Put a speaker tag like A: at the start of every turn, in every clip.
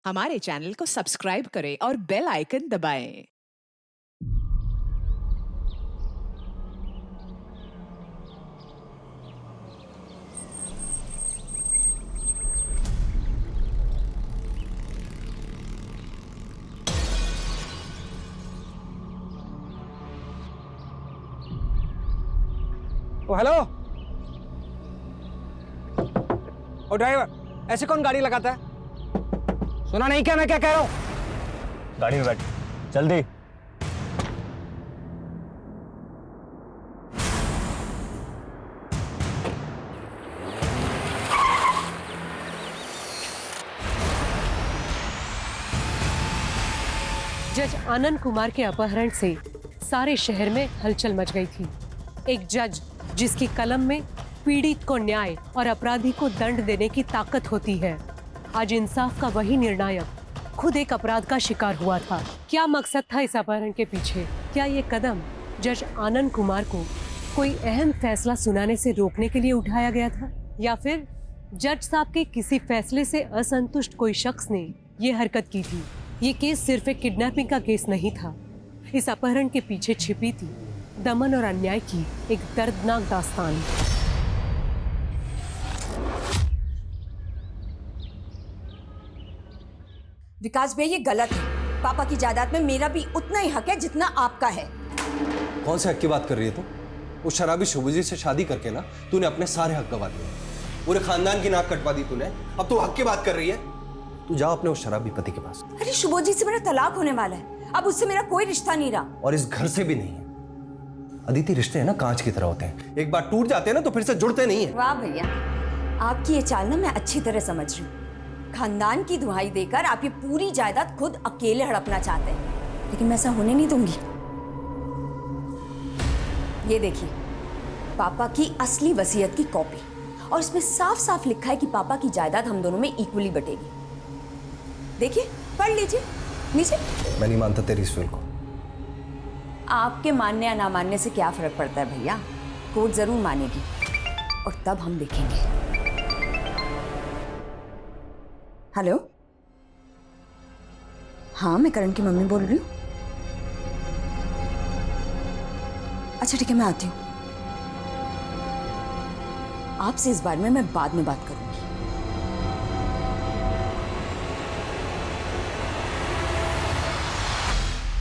A: हमारे चैनल को सब्सक्राइब करें और बेल आइकन दबाएं।
B: ओ हेलो। ओ ड्राइवर, ऐसे कौन गाड़ी लगाता है? सुना नहीं क्या मैं क्या कह रहा हूँ?
C: गाड़ी में बैठ जल्दी।
D: जज आनंद कुमार के अपहरण से सारे शहर में हलचल मच गई थी। एक जज जिसकी कलम में पीड़ित को न्याय और अपराधी को दंड देने की ताकत होती है, आज इंसाफ का वही निर्णायक खुद एक अपराध का शिकार हुआ था। क्या मकसद था इस अपहरण के पीछे? क्या ये कदम जज आनंद कुमार को कोई अहम फैसला सुनाने से रोकने के लिए उठाया गया था, या फिर जज साहब के किसी फैसले से असंतुष्ट कोई शख्स ने ये हरकत की थी? ये केस सिर्फ एक किडनैपिंग का केस नहीं था। इस अपहरण के पीछे छिपी थी दमन और अन्याय की एक दर्दनाक दास्तान।
E: विकास भैया, ये गलत है। पापा की जायदाद में मेरा भी उतना ही हक है जितना आपका है।
F: कौन से हक की बात कर रही है तू? उस शराबी शुभजी से शादी करके ना तूने अपने सारे हक गवा दिए, पूरे खानदान की नाक कटवा दी तूने। अब तू हक की बात कर रही है? तू जा अपने उस शराबी पति के पास।
E: अरे शुभजी से मेरा तलाक होने वाला है, अब उससे मेरा कोई रिश्ता नहीं रहा।
F: और इस घर से भी नहीं है। अदिति, रिश्ते हैं ना कांच की तरह होते हैं, एक बार टूट जाते हैं ना तो फिर से जुड़ते नहीं है।
E: वाह भैया, आपकी ये चाल ना मैं अच्छी तरह समझ रही हूँ। खानदान की दुहाई देकर आप ये पूरी जायदाद खुद अकेले हड़पना चाहते हैं, लेकिन मैं ऐसा होने नहीं दूंगी। ये देखिए, पापा की असली वसीयत की कॉपी, और इसमें साफ साफ लिखा है कि पापा की जायदाद हम दोनों में इक्वली बटेगी। देखिए, पढ़ लीजिए नीचे।
F: मैं नहीं मानता तेरी इस विल को।
E: आपके मानने या ना मानने से क्या फर्क पड़ता है भैया? कोर्ट जरूर मानेगी, और तब हम देखेंगे। हेलो, हाँ मैं करण की मम्मी बोल रही हूँ। अच्छा ठीक है, मैं आती हूँ। आपसे इस बारे में मैं बाद में बात करूंगी।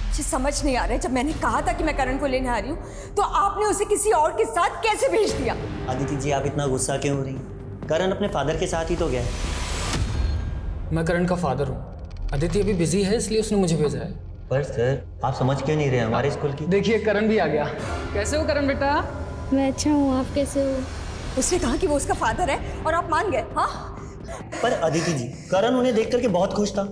E: मुझे समझ नहीं आ रहा है, जब मैंने कहा था कि मैं करण को लेने आ रही हूँ तो आपने उसे किसी और के साथ कैसे भेज दिया?
C: अदिति जी, आप इतना गुस्सा क्यों हो रही हैं? करण अपने फादर के साथ ही तो गया है।
G: मैं करण का फादर हूँ। अदिति अभी बिजी है इसलिए उसने मुझे भेजा है।
C: पर सर, आप समझ क्यों नहीं रहे हमारे स्कूल की?
G: देखिए, करण भी आ गया। कैसे हो करण बेटा?
H: मैं अच्छा हूँ, आप कैसे हो?
E: उसने कहा कि वो उसका फादर है और आप मान गए? हाँ,
C: पर अदिति जी, करण उन्हें देख करके बहुत खुश था।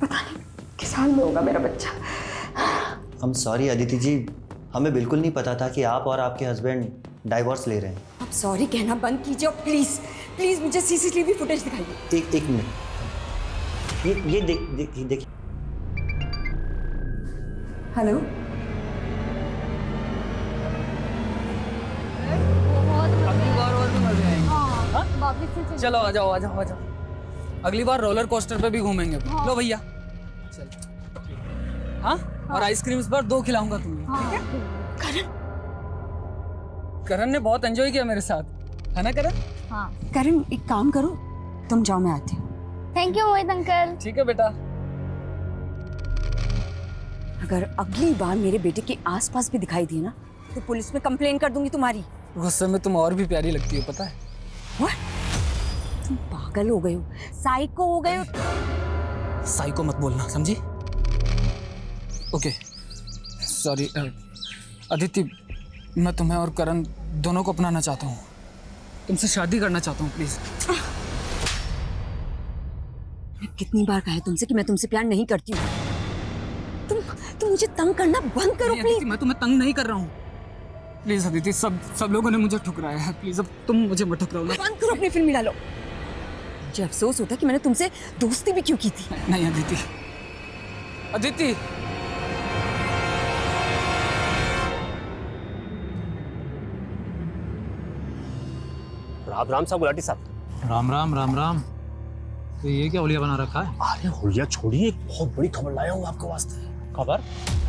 E: पता नहीं किस हाल में होगा मेरा बच्चा।
C: हम सॉरी अदिति जी, हमें बिल्कुल नहीं पता था कि आप और आपके हस्बैंड डाइवोर्स ले रहे हैं।
E: आप सॉरी कहना बंद कीजिए और प्लीज प्लीज मुझे सीसीटीवी फुटेज दिखाइए।
C: एक मिनट, ये देखिए।
E: हेलो,
G: अगली बार और भी मजे आएंगे।
H: हाँ, वापस से
G: चलो आ जाओ आ जाओ आ जाओ। अगली बार रोलर कोस्टर पे भी घूमेंगे।
H: हाँ।
G: लो भैया, चलो। हाँ, और आइसक्रीम्स पर 2 खिलाऊंगा तुम्हें।
E: करण,
G: करण ने बहुत एंजॉय किया मेरे साथ, है ना करण?
H: हाँ।
E: करण एक काम करो, तुम जाओ, मैं आती हूँ।
H: Thank you Mohit uncle.
G: ठीक है बेटा।
E: अगर अगली बार मेरे बेटे के आसपास भी दिखाई दी ना तो पुलिस में कंप्लेन कर दूंगी तुम्हारी।
G: गुस्से में तुम और भी प्यारी लगती हो, पता है?
E: What? तुम पागल हो गए हो, साइको हो गए हो।
G: साइको मत बोलना, समझी? Okay, sorry. अदिति, मैं तुम्हें और करण दोनों को अपनाना चाहता हूँ। तुमसे शादी करना चाहता हूँ, प्लीज।
E: मैं कितनी बार कहा है तुमसे कि मैं तुमसे प्यार नहीं करती हूँ। तुम मुझे तंग करना बंद करो
G: नहीं,
E: प्लीज।
G: अदिति, मैं तुम्हें तंग नहीं कर रहा हूँ। प्लीज अदिति, सब लोगों ने मुझे ठुकराया है। प्लीज अब तुम मुझे मत ठुकराओ ना।
E: बंद करो अपनी फिल्म डालो। मुझे अफसोस होता है कि मैंने तुमसे दोस्ती भी क्यों की थी।
G: नहीं अदिति, अदिति।
I: राम राम साहब, गुलाटी साहब।
J: राम राम राम राम।
G: तो ये क्या हुलिया बना रखा है?
I: अरे हुलिया छोड़िए, एक बहुत बड़ी खबर लाया हूँ आपके वास्ते।
G: खबर?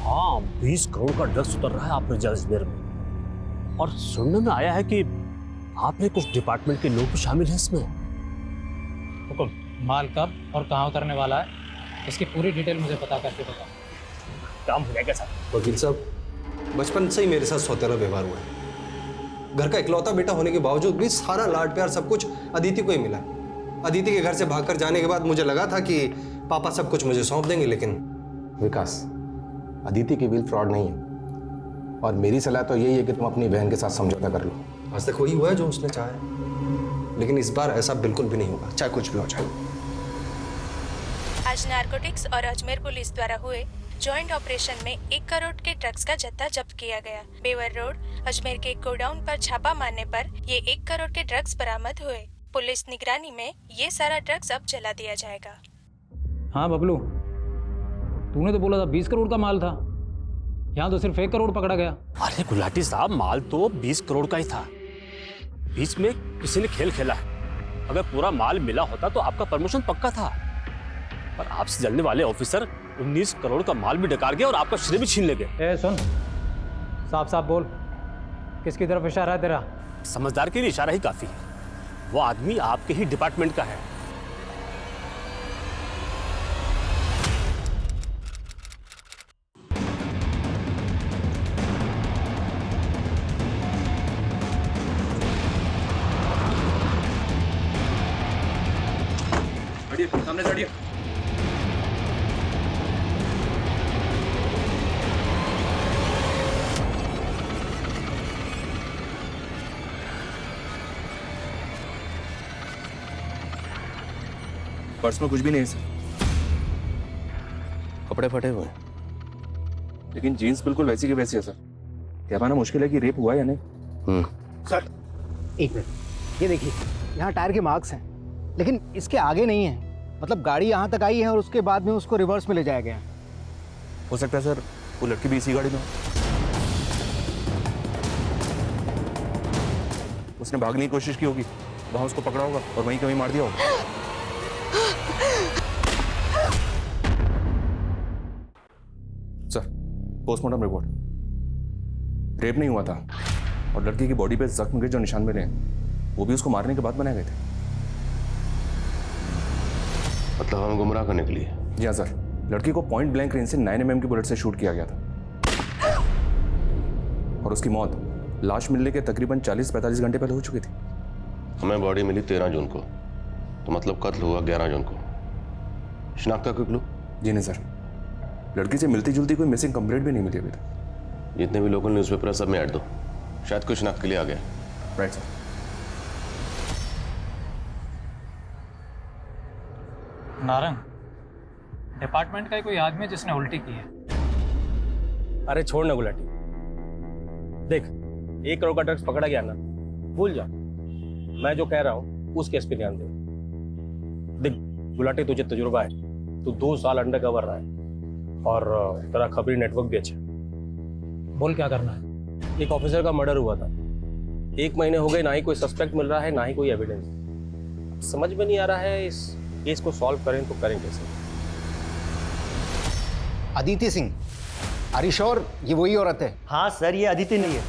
I: हाँ, 20 करोड़ का ड्रग्स उतर रहा है आप मिर्जा अजमेर में। और सुनने में आया है कि आपने कुछ डिपार्टमेंट के लोग भी शामिल हैं इसमें।
G: हुकुम, माल कब और कहाँ उतरने वाला है, इसकी पूरी डिटेल मुझे पता करके बताओ।
I: काम हो जाएगा सर।
F: वकील साहब, बचपन से ही मेरे साथ सौतेला व्यवहार हुआ है। घर का इकलौता बेटा होने के बावजूद भी सारा लाड प्यार सब कुछ अदिति को ही मिला। अदिति के घर से भागकर जाने के बाद मुझे लगा था कि पापा सब कुछ मुझे सौंप देंगे, लेकिन
J: विकास, अदिति की बिल फ्रॉड नहीं है और मेरी सलाह तो यही है कि तुम अपनी बहन के साथ समझौता कर लो।
F: आज तक वही हुआ है जो उसने चाहा है, लेकिन इस बार ऐसा बिल्कुल भी नहीं होगा, चाहे कुछ भी हो जाए।
K: आज नारकोटिक्स और अजमेर पुलिस द्वारा हुए जॉइंट ऑपरेशन में 1 करोड़ के ड्रग्स का जत्था जब्त किया गया। बेवर रोड अजमेर के गोडाउन पर छापा मारने पर ये 1 करोड़ के ड्रग्स बरामद हुए। पुलिस निगरानी में ये सारा ड्रग्स अब जला दिया जाएगा।
G: हाँ बबलू, तूने तो बोला था 20 करोड़ का माल था, यहाँ तो सिर्फ 1 करोड़ पकड़ा गया।
I: अरे गुलाटी साहब, माल तो 20 करोड़ का ही था। बीच में किसी ने खेल खेला है। अगर पूरा माल मिला होता तो आपका प्रमोशन पक्का था, पर आपसे जलने वाले ऑफिसर 19 करोड़ का माल भी डकार गए और आपका श्रेय भी छीन ले गए।
G: ए सुन, साफ साफ बोल, किसकी तरफ इशारा है तेरा?
I: समझदार के लिए इशारा ही काफी है। वो आदमी आपके ही डिपार्टमेंट का है।
F: सामने चढ़िए।
J: पर्स में कुछ भी नहीं है सर।
F: कपड़े फटे हुए हैं,
J: लेकिन जीन्स बिल्कुल वैसी की वैसी है सर। क्या माना मुश्किल है कि रेप हुआ या नहीं।
B: सर एक मिनट, ये देखिए, यहाँ टायर के मार्क्स हैं, लेकिन इसके आगे नहीं है। मतलब गाड़ी यहाँ तक आई है और उसके बाद में उसको रिवर्स में ले जाया गया।
J: हो सकता है सर वो लड़की भी इसी गाड़ी में हो। उसने भागने की कोशिश की होगी, वहां उसको पकड़ा होगा और वहीं कहीं मार दिया होगा। Sir, postmortem report. रेप नहीं हुआ था और लड़की की बॉडी पे जख्म के जो निशान मिले हैं वो भी उसको मारने के बाद बनाए गए थे।
L: मतलब हमें गुमराह करने के लिए?
J: जी हाँ सर, लड़की को पॉइंट ब्लैंक रेंज से 9 mm की बुलेट से शूट किया गया था और उसकी मौत लाश मिलने के तकरीबन 40-45 घंटे पहले हो चुकी थी।
L: हमें बॉडी मिली 13 जून को, तो मतलब कत्ल हुआ 11 जून को। शिनाख्त का कोई क्लू?
J: जी नहीं सर, लड़की से मिलती जुलती कोई मिसिंग कंप्लेंट भी नहीं मिली अभी तक।
L: जितने भी लोकल न्यूज़पेपर है सब में ऐड दो, शायद कोई शिनाख्त के लिए आ गया।
J: Right sir.
G: नारंग, डिपार्टमेंट का ही कोई आदमी है जिसने उल्टी की है।
I: अरे छोड़ ना गुलाटी, देख 1 करोड़ का ड्रग्स पकड़ा गया ना, भूल जा। मैं जो कह रहा हूँ उस केस पे ध्यान दे। देख गुलाटी, तुझे तजुर्बा है, तू 2 साल अंडर कवर रहा है और तेरा खबरी नेटवर्क भी अच्छा।
G: बोल क्या करना है?
I: एक ऑफिसर का मर्डर हुआ था, 1 महीने हो गए, ना ही कोई सस्पेक्ट मिल रहा है, ना ही कोई एविडेंस। समझ में नहीं आ रहा है इस केस को सॉल्व करें तो करें कैसे।
B: Aditi Singh, are you sure ये वही औरत है?
C: हाँ सर, ये अदिति नहीं है।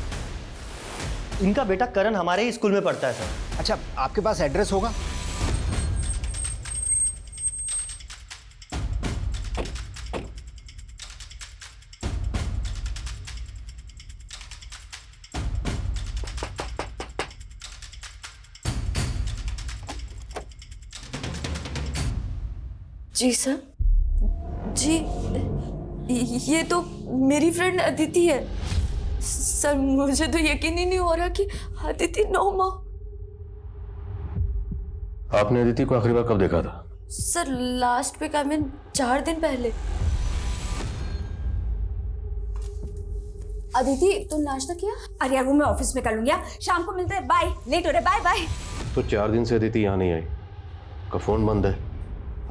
C: इनका बेटा करण हमारे ही स्कूल में पढ़ता है सर।
B: अच्छा, आपके पास एड्रेस होगा?
E: जी सर, जी ये तो मेरी फ्रेंड अदिति है सर। मुझे तो यकीन ही नहीं हो रहा कि अदिति 9 माह।
L: आपने अदिति को आखिरी बार कब देखा था?
E: Sir last week, I mean 4 दिन पहले। अदिति तुम नाश्ता किया? अरे यार वो मैं ऑफिस में कर लूंगी, शाम को मिलते हैं, बाय। लेट हो रहा है, बाय बाय।
L: तो 4 दिन से अदिति यहाँ नहीं आई, का फोन बंद है,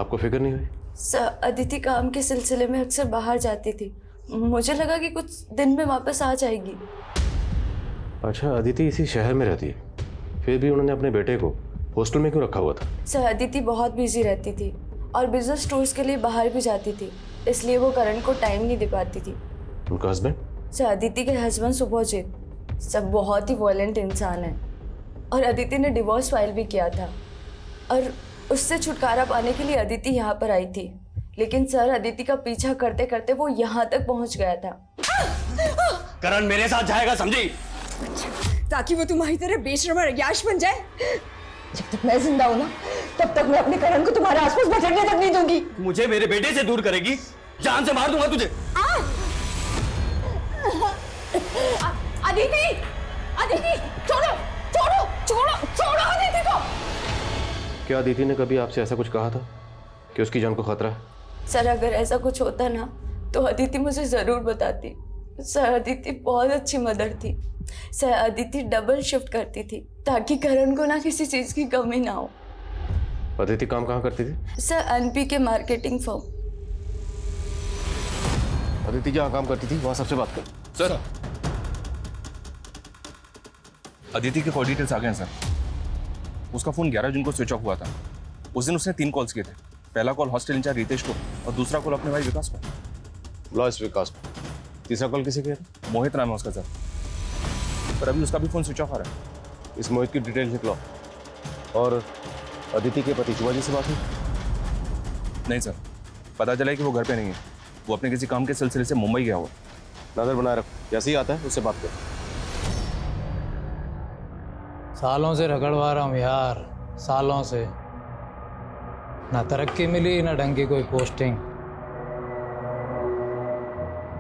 L: आपको फिक्र नहीं हुई?
E: सर अदिति काम के सिलसिले में अक्सर बाहर जाती थी, मुझे लगा कि कुछ दिन में वापस आ जाएगी।
L: अच्छा, अदिति इसी शहर में रहती है, फिर भी उन्होंने अपने बेटे को हॉस्टल में क्यों रखा हुआ था?
M: सर अदिति बहुत बिजी रहती थी और बिजनेस टूर्स के लिए बाहर भी जाती थी, इसलिए वो करण को टाइम नहीं दे पाती थी।
L: उनका हस्बैंड?
M: सर अदिति के हस्बैंड सुभोजित सब बहुत ही वॉयलेंट इंसान है और अदिति ने डिवोर्स फाइल भी किया था और उससे छुटकारा पाने के लिए अदिति यहाँ पर आई थी, लेकिन सर अदिति का पीछा करते करते वो यहाँ तक पहुँच गया था।
I: करण मेरे साथ जाएगा, समझी?
E: ताकि वो तुम्हारी तरह बेशर्म और अय्याश बन जाए। जब तक मैं जिंदा हूं ना, तब तक मैं अपने करण को तुम्हारे आसपास बचने तक नहीं दूंगी।
I: मुझे मेरे बेटे से दूर करेगी, जान से मार दूंगा तुझे।
E: अदिति, अदिति, छोड़ो, छोड़ो, छोड़ो, छोड़ो अदिति को।
L: क्या अदिति ने कभी आपसे ऐसा कुछ कहा था कि उसकी जान को खतरा है?
M: सर अगर ऐसा कुछ होता ना तो अदिति मुझे जरूर बताती। सर अदिति बहुत अच्छी मदर थी। सर अदिति डबल शिफ्ट करती थी ताकि करण को ना किसी चीज की कमी ना हो।
L: अदिति काम कहाँ करती थी?
M: सर एनपी के मार्केटिंग फर्म।
L: अदिति जहाँ काम करती थी वहाँ सबसे बात कर।
J: सर अदिति के कॉल डिटेल्स आ गए हैं सर। उसका फोन 11 जून को स्विच ऑफ हुआ था। उस दिन उसने 3 कॉल्स किए थे। पहला कॉल हॉस्टल इंचार्ज रितेश को और दूसरा कॉल अपने भाई विकास को।
L: लॉस विकास को। तीसरा कॉल किसे किया?
J: मोहित नाम है उसका सर, पर अभी उसका भी फोन स्विच ऑफ आ रहा है।
L: इस मोहित की डिटेल लिख लो। और अदिति के पति शिवाजी से बात हुई?
J: नहीं सर, पता चला है कि वो घर पे नहीं है। वो अपने किसी काम के सिलसिले से मुंबई गया हुआ।
L: नजर बनाए रखो, जैसे ही आता है उससे बात करो।
N: सालों से रगड़वा रहा हूँ यार, सालों से। ना तरक्की मिली ना ढंग की कोई पोस्टिंग।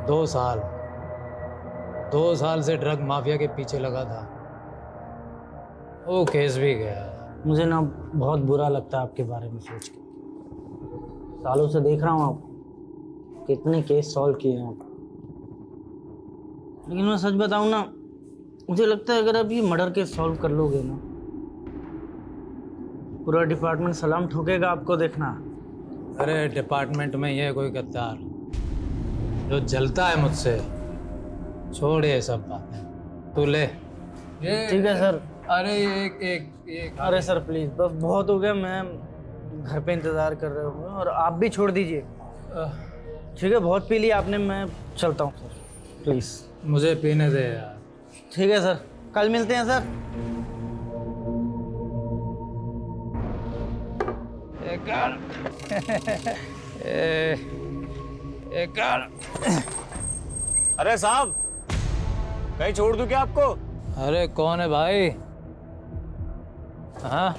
N: 2 साल से ड्रग माफिया के पीछे लगा था। वो केस भी गया।
O: मुझे ना बहुत बुरा लगता है आपके बारे में सोच के। सालों से देख रहा हूँ आप कितने केस सॉल्व किए हैं आप, लेकिन मैं सच बताऊँ ना, मुझे लगता है अगर आप ये मर्डर केस सॉल्व कर लोगे ना, पूरा डिपार्टमेंट सलाम ठोकेगा आपको, देखना।
N: अरे डिपार्टमेंट में ये कोई गद्दार जो जलता है मुझसे, छोड़ ये सब बातें, तू ले।
O: ठीक है सर।
N: अरे एक
O: अरे सर प्लीज, बस बहुत हो गया। मैं घर पे इंतजार कर रहे होंगे और आप भी छोड़ दीजिए। ठीक है, बहुत पी लिया आपने, मैं चलता हूँ सर, प्लीज।
N: मुझे पीने दे यार।
O: ठीक है सर, कल मिलते हैं सर।
I: अरे साहब, कहीं छोड़ दूं क्या आपको?
N: अरे कौन है भाई? हाँ,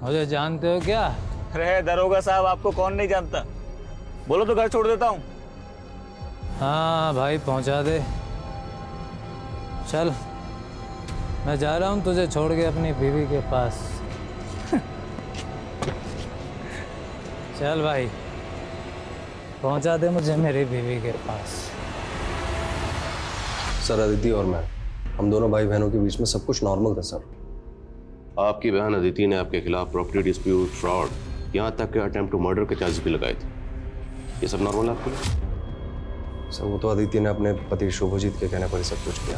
N: मुझे जानते हो क्या?
I: अरे दरोगा साहब, आपको कौन नहीं जानता? बोलो तो घर छोड़ देता हूँ।
N: हाँ भाई, पहुंचा दे। चल, मैं जा रहा हूँ तुझे छोड़ के अपनी बीवी के पास। चल भाई, पहुंचा दे मुझे मेरी बीवी के पास।
F: सर अदिति और मैं, हम दोनों भाई बहनों के बीच में सब कुछ नॉर्मल था सर।
L: आपकी बहन अदिति ने आपके खिलाफ प्रॉपर्टी डिस्प्यूट, फ्रॉड, यहाँ तक के अटेम्प्ट टू मर्डर के चार्जेस भी लगाए थे। ये सब नॉर्मल है आपके लिए?
F: सर वो तो अदिति ने अपने पति शुभजीत के कहने पर ही सब कुछ किया।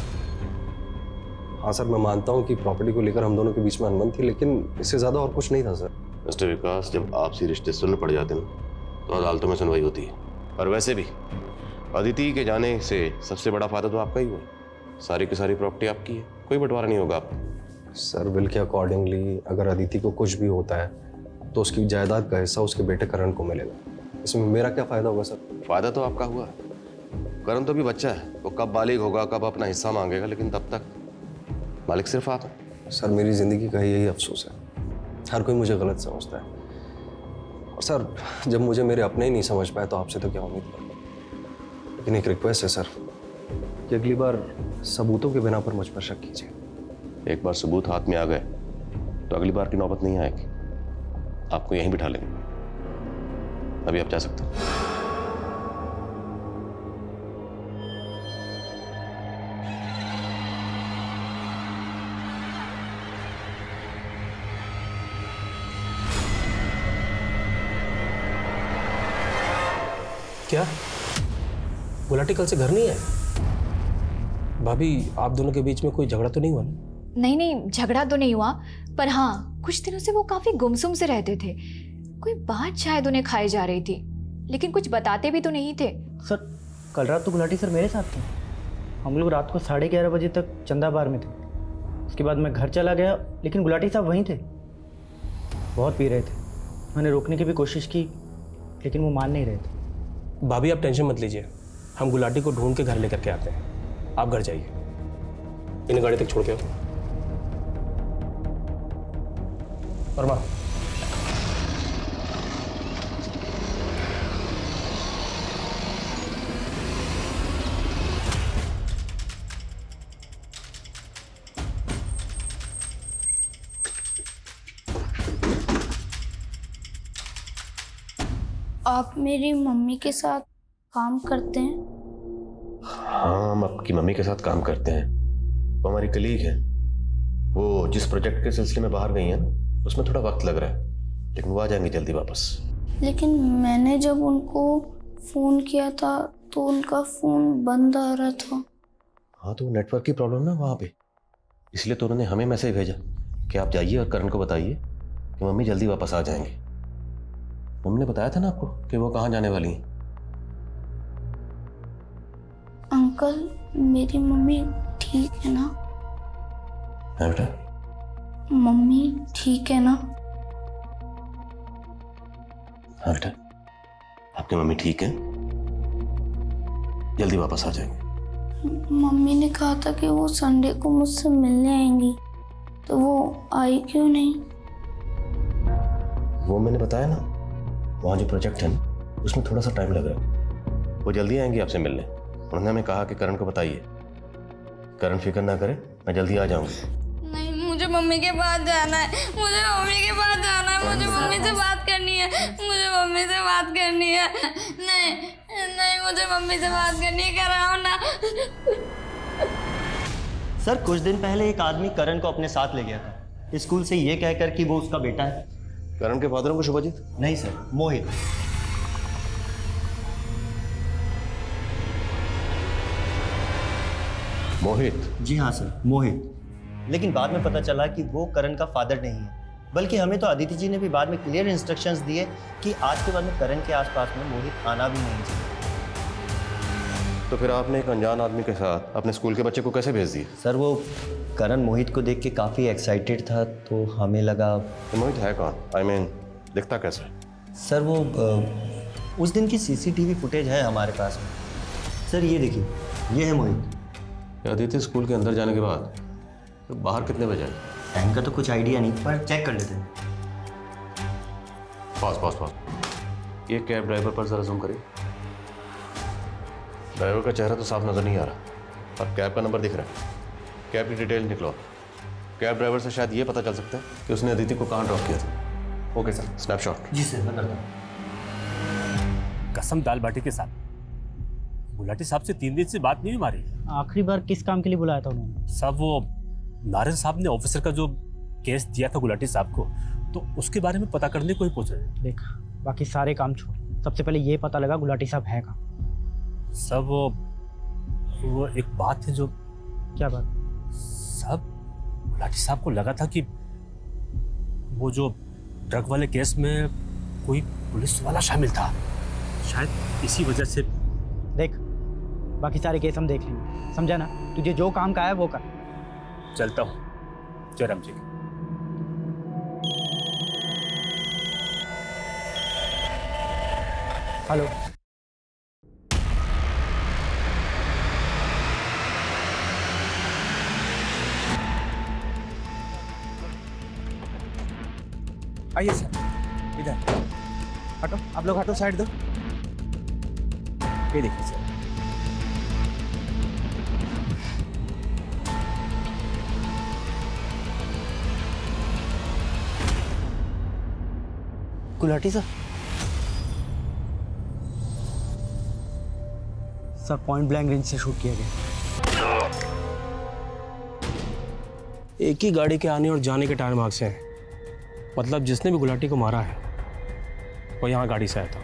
F: हाँ सर, मैं मानता हूँ कि प्रॉपर्टी को लेकर हम दोनों के बीच में अनबन थी, लेकिन इससे ज़्यादा और कुछ नहीं था सर।
L: मिस्टर विकास, जब आपसी रिश्ते सुनने पड़ जाते हैं तो अदालतों में सुनवाई होती है। और वैसे भी अदिति के जाने से सबसे बड़ा फायदा तो आपका ही हुआ। सारी की सारी प्रॉपर्टी आपकी है, कोई बंटवारा नहीं होगा आपको।
F: सर विल के अकॉर्डिंगली अगर अदिति को कुछ भी होता है तो उसकी जायदाद का हिस्सा उसके बेटे करण को मिलेगा। इसमें मेरा क्या फ़ायदा होगा सर?
L: फ़ायदा तो आपका हुआ है। करण तो भी बच्चा है, वो कब बालिग होगा, कब अपना हिस्सा मांगेगा, लेकिन तब तक मालिक सिर्फ आप हैं।
F: सर मेरी ज़िंदगी का यही अफसोस है, हर कोई मुझे गलत समझता है। और सर जब मुझे मेरे अपने ही नहीं समझ पाए तो आपसे तो क्या उम्मीद करूँ। लेकिन एक रिक्वेस्ट है सर कि अगली बार सबूतों के बिना पर मुझ पर शक कीजिए।
L: एक बार सबूत हाथ में आ गए तो अगली बार की नौबत नहीं आएगी। आपको यहीं बिठा लेंगे। अभी आप जा सकते हैं।
P: क्या गुलाटी कल से घर नहीं है? भाभी, आप दोनों के बीच में कोई झगड़ा तो नहीं हुआ ना?
H: नहीं नहीं, झगड़ा तो नहीं हुआ, पर हाँ, कुछ दिनों से वो काफी गुमसुम से रहते थे। कोई बात शायद उन्हें खाई जा रही थी, लेकिन कुछ बताते भी तो नहीं थे।
O: सर कल रात तो गुलाटी सर मेरे साथ थे। हम लोग रात को 11:30 बजे तक चंदा बार में थे। उसके बाद मैं घर चला गया, लेकिन गुलाटी साहब वहीं थे। बहुत पी रहे थे। मैंने रोकने की भी कोशिश की, लेकिन वो मान नहीं रहे थे।
I: भाभी आप टेंशन मत लीजिए, हम गुलाटी को ढूंढ के घर लेकर के आते हैं। आप घर जाइए, इन्हें गाड़ी तक छोड़ के आओ। वर्मा,
H: आप मेरी मम्मी के साथ काम करते हैं?
L: हाँ, हम आपकी मम्मी के साथ काम करते हैं। वो हमारी कलीग है। वो जिस प्रोजेक्ट के सिलसिले में बाहर गई हैं ना, उसमें थोड़ा वक्त लग रहा है, लेकिन वो आ जाएंगी जल्दी वापस।
H: लेकिन मैंने जब उनको फोन किया था तो उनका फोन बंद आ रहा था।
L: हाँ, तो नेटवर्क की प्रॉब्लम ना वहाँ पे, इसलिए तो उन्होंने हमें मैसेज भेजा कि आप जाइए और करण को बताइए कि मम्मी जल्दी वापस आ जाएंगे। मम्मी ने बताया था ना आपको कि वो कहाँ जाने वाली हैं।
H: अंकल, मेरी मम्मी ठीक है ना?
L: हाँ बेटा,
H: मम्मी ठीक है ना?
L: हाँ बेटा, आपकी मम्मी ठीक है, जल्दी वापस आ जाएंगे।
H: मम्मी ने कहा था कि वो संडे को मुझसे मिलने आएंगी, तो वो आई क्यों नहीं?
L: वो मैंने बताया ना, वहाँ जो प्रोजेक्ट है ना, उसमें थोड़ा सा टाइम लग रहा है। वो जल्दी आएंगी आपसे मिलने। उन्होंने हमें कहा कि करण को बताइए। करण फिक्र ना करे, मैं जल्दी आ जाऊंगी।
H: नहीं, मुझे मम्मी के पास जाना है। मुझे मम्मी के पास जाना है। मुझे मम्मी से बात करनी है। मुझे मम्मी से बात करनी है। नहीं नहीं, मुझे मम्मी से बात करनी है। कराओ ना।
C: सर कुछ दिन पहले एक आदमी करण को अपने साथ ले गया था, स्कूल से ये कहकर कि वो उसका बेटा है।
L: करण के फादर को शुभजीत?
C: नहीं सर, मोहित।
L: मोहित?
C: जी हाँ सर, मोहित। लेकिन बाद में पता चला कि वो करण का फादर नहीं है, बल्कि हमें तो अदिति जी ने भी बाद में क्लियर इंस्ट्रक्शंस दिए कि आज के बाद में करण के आसपास में मोहित आना भी नहीं चाहिए।
L: तो फिर आपने एक अनजान आदमी के साथ अपने स्कूल के बच्चे को कैसे भेज दिया?
C: सर वो करण मोहित को देख के काफ़ी एक्साइटेड था, तो हमें लगा।
L: तो मोहित है कौन? I mean, दिखता कैसा है?
C: सर वो उस दिन की CCTV फुटेज है हमारे पास में। सर ये देखिए, ये है मोहित।
L: अदिति स्कूल के अंदर जाने के बाद तो बाहर कितने बजे आई?
C: टाइम का तो कुछ आइडिया नहीं, पर चेक कर लेते हैं।
L: पास ये कैब ड्राइवर पर जरा जूम करिए। ड्राइवर का चेहरा तो साफ नजर नहीं आ रहा, अब कैब का नंबर दिख रहा है। कैब की डिटेल निकलो। कैब ड्राइवर से शायद ये पता चल सकता है कि उसने अदिति को कहाँ ड्रॉप किया था। Okay sir, snapshot.
C: जी सर, मैं करता हूँ।
I: कसम दाल बाटी के साथ गुलाटी साहब से 3 दिन से बात नहीं हमारी।
O: आखिरी बार किस काम के लिए बुलाया था उन्होंने?
I: साहब वो नारायण साहब ने ऑफिसर का जो केस दिया था गुलाटी साहब को, तो उसके बारे में पता करने को ही पूछ रहे।
O: देख, बाकी सारे काम छोड़, सबसे पहले ये पता लगा गुलाटी साहब है कहाँ।
I: सब वो एक बात है जो।
O: क्या बात?
I: साहब गुलाटी साहब को लगा था कि वो जो ड्रग वाले केस में कोई पुलिस वाला शामिल था, शायद इसी वजह से।
O: देख, बाकी सारे केस हम देख लेंगे, समझा ना? तुझे जो काम का है वो कर।
I: चलता हूँ। जयराम जी।
O: हेलो।
J: आइए सर, इधर हटो, आप लोग हटो, साइड दो। ये देखिए sir,
O: Gulati sir point blank range से शूट किया गया।
I: एक ही गाड़ी के आने और जाने के टायर मार्क्स हैं, मतलब जिसने भी गुलाटी को मारा है वो यहाँ गाड़ी से आया था।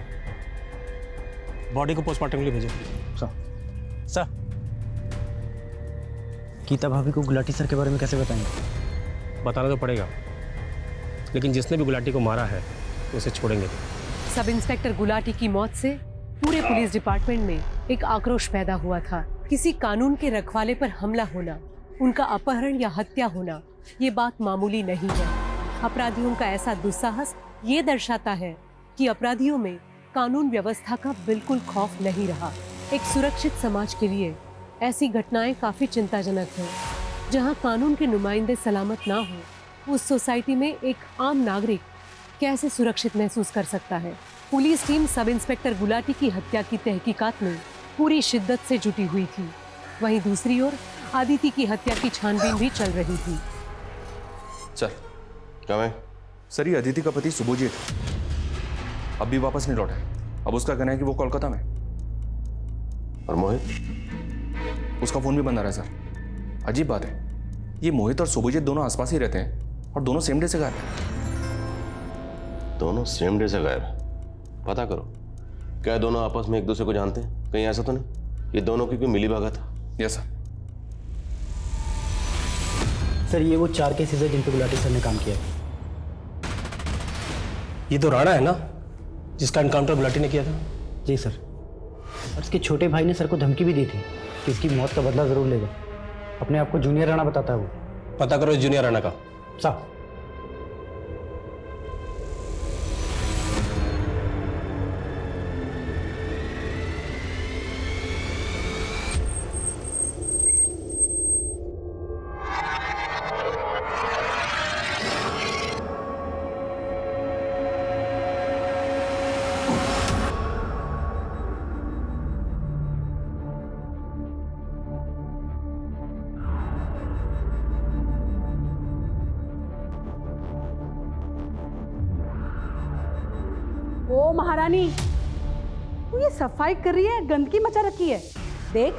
I: बॉडी को पोस्टमार्टम के लिए भेजो।
O: सर, गीता भाभी को गुलाटी सर के बारे में कैसे बताएंगे?
I: बताना तो पड़ेगा, लेकिन जिसने भी गुलाटी को मारा है उसे छोड़ेंगे नहीं।
D: सब इंस्पेक्टर गुलाटी की मौत से पूरे पुलिस डिपार्टमेंट में एक आक्रोश पैदा हुआ था। किसी कानून के रखवाले पर हमला होना, उनका अपहरण या हत्या होना, ये बात मामूली नहीं है। अपराधियों का ऐसा दुस्साहस ये दर्शाता है कि अपराधियों में कानून व्यवस्था का बिल्कुल खौफ नहीं रहा। एक सुरक्षित समाज के लिए ऐसी घटनाएं काफी चिंताजनक हैं। जहां कानून के नुमाइंदे सलामत ना हो, उस सोसाइटी में एक आम नागरिक कैसे सुरक्षित महसूस कर सकता है। Police team sub inspector Gulati की हत्या की तहकीकात में पूरी शिद्दत से जुटी हुई थी। वहीं दूसरी ओर आदिति की हत्या की छानबीन भी चल रही थी।
J: सर,
L: क्या मैं?
J: सर, ये अदिति का पति सुबोजीत अब भी वापस नहीं लौटा है। अब उसका कहना है कि वो कोलकाता में।
L: और मोहित?
J: उसका फोन भी बंद आ रहा है सर। अजीब बात है, ये मोहित और सुबोजीत दोनों आसपास ही रहते हैं और दोनों सेम डे से गायब हैं।
L: दोनों सेम डे से गायब? पता करो, क्या दोनों आपस में एक दूसरे को जानते हैं? कहीं ऐसा तो नहीं ये दोनों की कोई मिली भगत है?
J: Yes sir.
O: सर, ये वो 4 केसेस है जिन पे गुलाटी सर ने काम किया है।
I: ये तो राणा है ना, जिसका एनकाउंटर गुलाटी ने किया था?
O: जी सर। और इसके छोटे भाई ने सर को धमकी भी दी थी कि इसकी मौत का बदला जरूर लेगा। अपने आप को जूनियर राणा बताता है वो।
I: पता करो इस जूनियर राणा का।
O: साहब।
Q: ओ महारानी, तू ये सफाई कर रही है, गंदगी मचा रखी है। देख,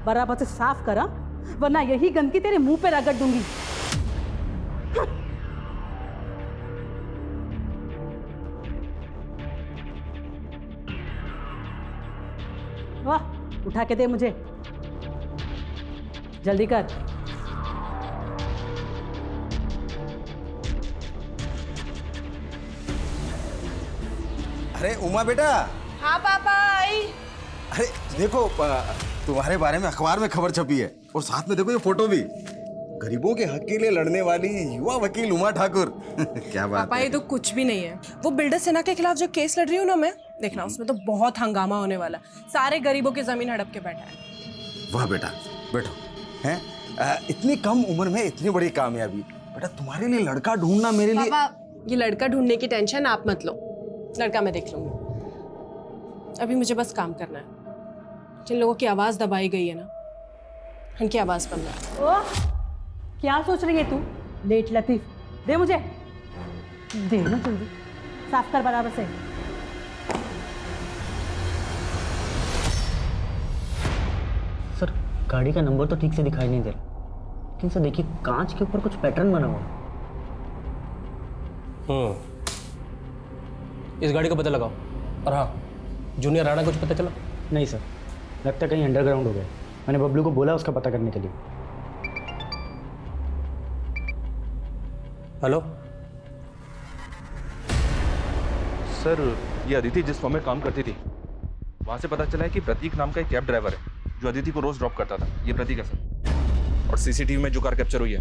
Q: बराबर से साफ करा, वरना यही गंदगी तेरे मुंह पे रगड़ दूंगी। वाह, उठा के दे मुझे, जल्दी कर।
R: अरे उमा बेटा।
Q: हाँ पापा, आई।
R: अरे देखो, तुम्हारे बारे में अखबार में खबर छपी है और साथ में देखो ये फोटो भी। गरीबों के हक के लिए लड़ने वाली युवा वकील उमा ठाकुर। क्या बात
S: पापा,
R: है।
S: ये तो कुछ भी नहीं है। वो बिल्डर सेना के खिलाफ जो केस लड़ रही हूँ ना मैं, देखना उसमें तो बहुत हंगामा होने वाला है। सारे गरीबों की जमीन हड़प के बैठा है।
R: वाह बेटा, बैठो। हैं, इतनी कम उम्र में इतनी बड़ी कामयाबी। बेटा, तुम्हारे लिए लड़का ढूंढना मेरे लिए।
S: पापा, ये लड़का ढूंढने की टेंशन आप मत लो, लड़का मैं देख लूंगी। अभी मुझे बस काम करना है। जिन लोगों की आवाज दबाई गई है ना, उनकी आवाज बनना है।
Q: ओ, क्या सोच रही है तू? लेट लतीफ, दे मुझे, दे ना जल्दी, साफ कर बराबर से।
O: सर, गाड़ी का नंबर तो ठीक से दिखाई नहीं दे रहा, लेकिन सर देखिए कांच के ऊपर कुछ पैटर्न बना हुआ।
I: इस गाड़ी का पता लगाओ। और हाँ, जूनियर राणा कुछ पता चला?
O: नहीं सर, लगता कहीं अंडरग्राउंड हो गया। मैंने बबलू को बोला उसका पता करने के लिए।
I: हेलो
J: सर, ये अदिति जिस फॉर्म में काम करती थी, वहां से पता चला है कि प्रतीक नाम का एक कैब ड्राइवर है जो अदिति को रोज ड्रॉप करता था। ये प्रतीक है सर। और सीसीटीवी में जो कार कैप्चर हुई है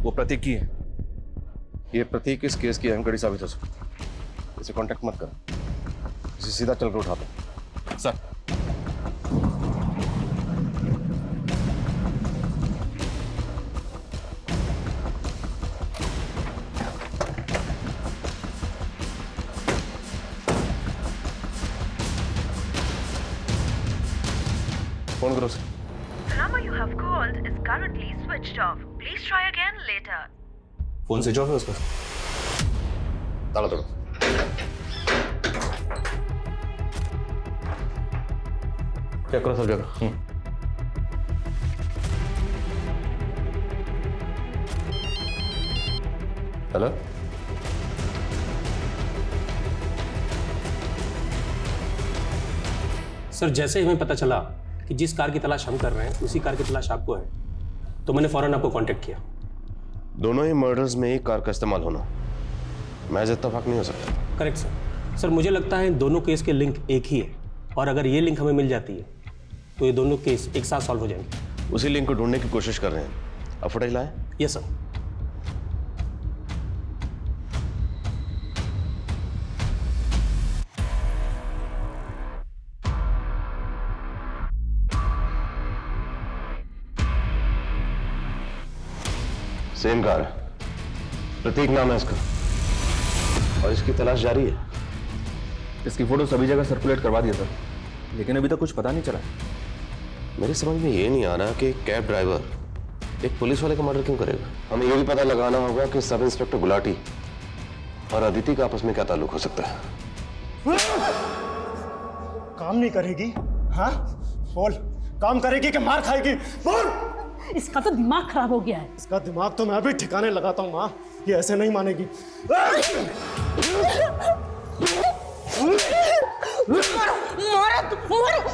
J: वो प्रतीक की है।
L: ये प्रतीक इस केस की अहम कड़ी साबित हो सकती है। इसे कांटेक्ट मत कर, इसे सीधा चल कर उठाता
J: सर।
L: फोन करो sir.
T: The number you have called is currently switched off. Please try again later.
J: Phone switch off है उसका।
L: ताला तोड़ो। चेक करो सब जगह। हेलो,
I: सर, जैसे ही हमें पता चला कि जिस कार की तलाश हम कर रहे हैं उसी कार की तलाश आपको है, तो मैंने फौरन आपको कांटेक्ट किया।
L: दोनों ही मर्डर्स में एक कार का इस्तेमाल होना महज इत्तेफाक नहीं हो सकता।
I: Correct sir. सर मुझे लगता है इन दोनों केस के लिंक एक ही है, और अगर ये लिंक हमें मिल जाती है तो ये दोनों केस एक साथ सॉल्व हो जाएंगे।
L: उसी लिंक को ढूंढने की कोशिश कर रहे हैं। अब फुटेज लाएं?
I: Yes sir.
L: सेम कार है, प्रतीक नाम है इसका, और इसकी तलाश जारी है।
J: इसकी फोटो सभी जगह सर्कुलेट करवा दिया सर, लेकिन अभी तक कुछ पता नहीं चला।
L: मेरे समझ में ये नहीं आ रहा कि एक कैब ड्राइवर एक पुलिस वाले का मर्डर क्यों करेगा। हमें ये भी पता लगाना होगा कि सब इंस्पेक्टर गुलाटी और अदिति का आपस में क्या ताल्लुक हो सकता है।
U: काम नहीं करेगी? हाँ बोल, काम करेगी कि मार खाएगी? बोल।
Q: इसका तो दिमाग खराब हो गया है।
U: इसका दिमाग तो मैं अभी ठिकाने लगाता हूँ माँ, ये ऐसे नहीं मानेगी।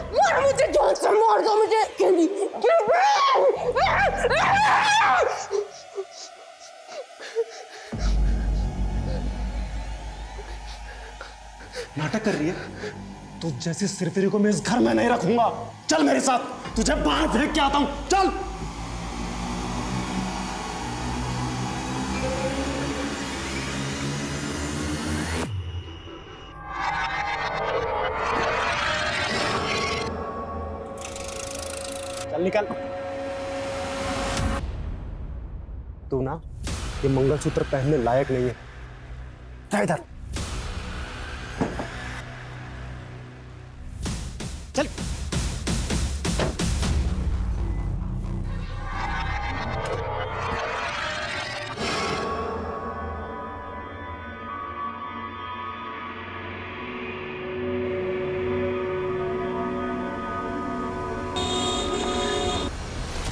V: मारो मुझे, जोर से मार दो मुझे।
U: नाटक कर रही है? तू जैसी सिरफिरी को मैं इस घर में नहीं रखूंगा। चल मेरे साथ, तुझे बाहर फेंक के आता हूं। चल। चल निकल। तू ना ये मंगलसूत्र पहनने लायक नहीं है। जा इधर। चल।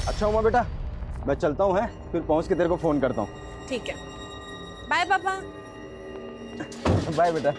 R: अच्छा उमा बेटा, मैं चलता हूँ, है फिर पहुँच के तेरे को फोन करता हूँ।
S: ठीक है, बाय पापा।
R: बाय बेटा।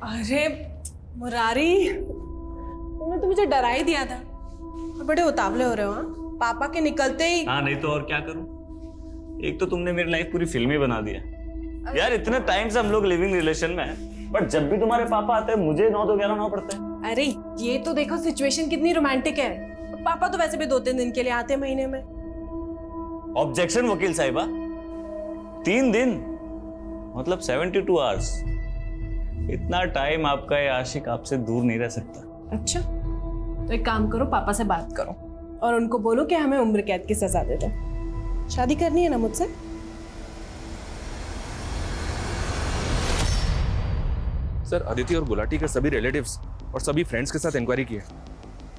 S: अरे मुरारी, तुमने तो मुझे डरा ही दिया था। और बड़े उतावले हो रहे हो। हाँ, पापा के निकलते ही।
W: हाँ नहीं तो और क्या करूं। एक तो तुमने मेरी लाइफ पूरी फिल्मी बना दिया यार। इतने टाइम से हम लोग लिविंग रिलेशन में हैं, बट जब भी तुम्हारे पापा आते हैं मुझे 9 तो 11 9 पड़ते हैं।
S: अरे ये तो देखो सिचुएशन कितनी रोमांटिक है। पापा तो वैसे भी 2-3 दिन के लिए आते हैं महीने में।
W: ऑब्जेक्शन वकील साहिबा, 3 दिन मतलब 72 आवर्स। इतना टाइम आपका ये आशिक आपसे दूर नहीं रह सकता।
S: अच्छा तो एक काम करो, पापा से बात करो और उनको बोलो कि हमें उम्र कैद की सजा दे दो। शादी करनी है ना मुझसे?
J: सर अदिति और गुलाटी के सभी रिलेटिव्स और सभी फ्रेंड्स के साथ इंक्वायरी की है,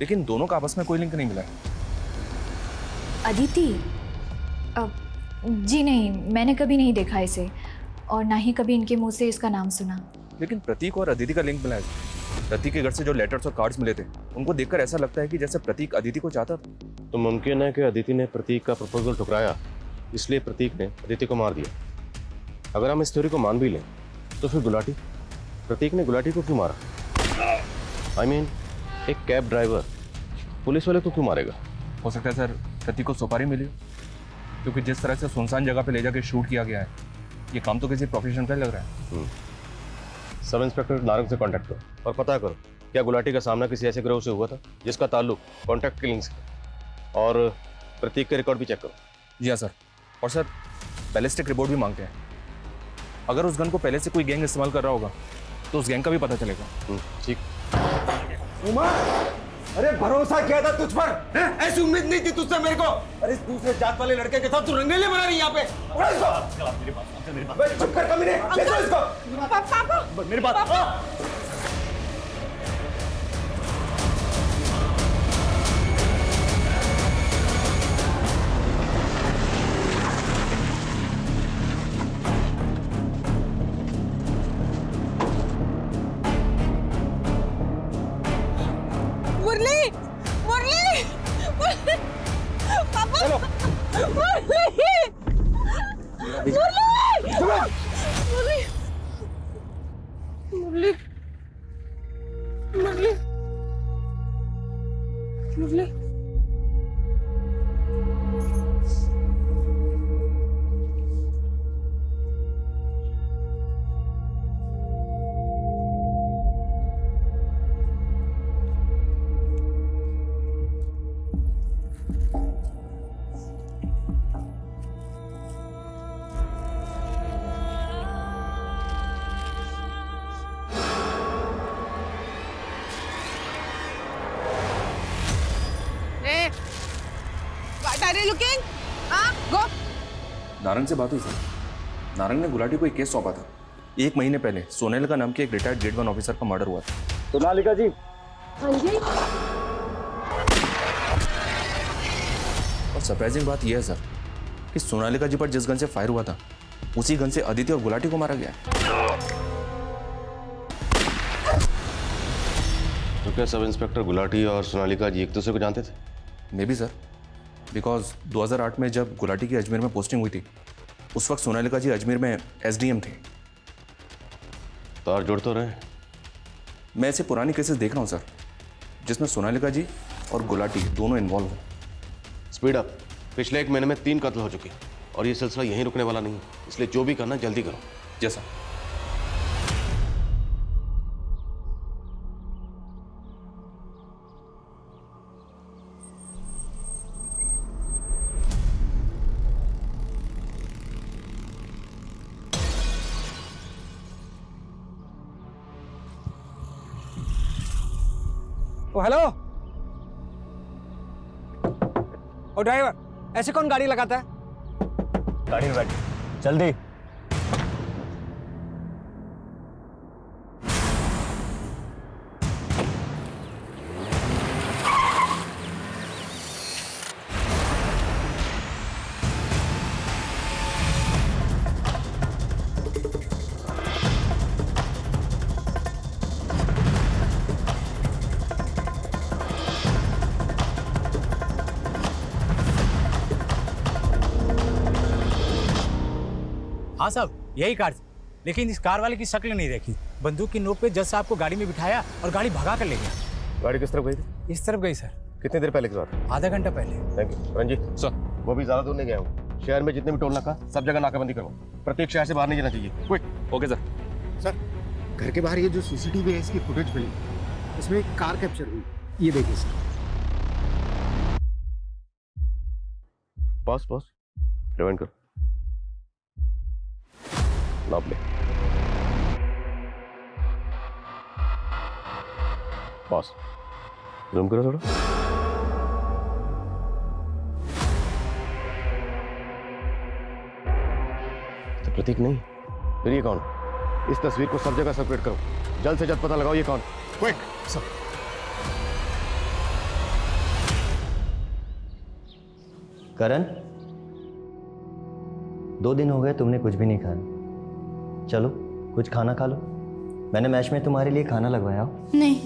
J: लेकिन दोनों का आपस में कोई लिंक नहीं मिला है।
X: अदिति? जी नहीं, मैंने कभी नहीं देखा इसे और ना ही कभी इनके मुंह से इसका नाम सुना।
J: लेकिन प्रतीक और अदिति का लिंक मिला है। प्रतीक के घर से जो लेटर्स और कार्ड्स मिले थे, उनको देखकर ऐसा लगता है कि जैसे प्रतीक अदिति को चाहता था।
L: तो मुमकिन है कि अदिति ने प्रतीक का प्रपोजल ठुकराया, इसलिए प्रतीक ने अदिति को मार दिया। अगर हम इस थ्योरी को मान भी लें तो फिर गुलाटी, प्रतीक ने गुलाटी को क्यों मारा? I mean, एक कैब ड्राइवर पुलिस वाले को क्यों मारेगा?
J: हो सकता है सर प्रतीक को सुपारी मिली, क्योंकि जिस तरह से सुनसान जगह पे ले जाके शूट किया गया है, ये काम तो किसी प्रोफेशनल का लग रहा है।
L: सब इंस्पेक्टर नारंग से कांटेक्ट करो और पता करो क्या गुलाटी का सामना किसी ऐसे गिरोह से हुआ था जिसका ताल्लुक कॉन्ट्रैक्ट किलिंग से, और प्रतीक के रिकॉर्ड भी चेक करो।
J: जी हाँ सर। और सर बैलिस्टिक रिपोर्ट भी मांगते हैं। अगर उस गन को पहले से कोई गैंग इस्तेमाल कर रहा होगा तो उस गैंग का भी पता चलेगा।
L: ठीक।
R: उमा, अरे भरोसा किया था तुझ पर, ऐसी उम्मीद नहीं थी तुझसे मेरे को। अरे दूसरे जात वाले लड़के के साथ तू रंगेले बना रही यहाँ पे। चुप कर कमीने, ले जाओ इसको।
S: पापा
W: मेरी बात।
V: मुरली मुरली पापा मुरली मुरली मुरली मुरली मुरली
J: नारंग से बात हुई सर। नारंग ने गुलाटी को एक केस सौंपा था। 1 महीने पहले सोनेल नाम के एक रिटायर्ड ग्रेड 1 ऑफिसर का मर्डर हुआ था।
U: सोनालिका जी।
S: हाँ जी।
J: और सरप्राइजिंग बात यह है सर कि सोनालिका जी पर जिस गन से फायर हुआ था उसी गन से अदिति और गुलाटी को मारा गया।
L: तो क्या सब इंस्पेक्टर गुलाटी और सोनालिका जी एक दूसरे को जानते थे?
J: मे बी सर, बिकॉज 2008 में जब गुलाटी की अजमेर में पोस्टिंग हुई थी उस वक्त सोनालिका जी अजमेर में SDM थे।
L: तार जोड़ तो रहे।
J: मैं ऐसे पुरानी केसेस देख रहा हूँ सर जिसमें सोनालिका जी और गुलाटी दोनों इन्वॉल्व हो।
L: Speed up. पिछले 1 महीने में 3 कत्ल हो चुके और ये सिलसिला यहीं रुकने वाला नहीं है, इसलिए जो भी करना जल्दी करो।
J: जैसा
A: ओ हेलो। ओ ड्राइवर, ऐसे कौन गाड़ी लगाता है?
C: गाड़ी में बैठ जल्दी।
N: हाँ साहब, यही कार थी, लेकिन इस कार वाले की शक्ल नहीं देखी। बंदूक की नोक पे जज साहब को गाड़ी में बिठाया और गाड़ी भगा कर ले गया।
L: गाड़ी किस तरफ गई थी?
N: इस तरफ गई सर।
L: कितनी देर पहले की बात है?
N: आधा घंटा पहले।
L: Thank you. रंजीत सर, वो भी ज्यादा दूर नहीं गया हूँ। शहर में जितने भी टोल नाका सब जगह नाकाबंदी करो। प्रत्येक शहर से बाहर नहीं जाना चाहिए। क्विक।
J: Okay sir.
U: सर, घर के बाहर ये जो CCTV है इसकी फुटेज मिली, इसमें एक कार कैप्चर हुई। ये देखिए सर।
L: Pause pause. रिवाइंड करो। नाप ले। पॉज। जूम करो थोड़ा। तो प्रतीक नहीं, फिर ये कौन? इस तस्वीर को सब जगह सर्कुलेट करो। जल्द से जल्द पता लगाओ ये कौन। Quick sir.
C: करण, 2 दिन हो गए तुमने कुछ भी नहीं खाया। चलो कुछ खाना खा लो। मैंने मैच में तुम्हारे लिए खाना लगवाया हो।
H: नहीं,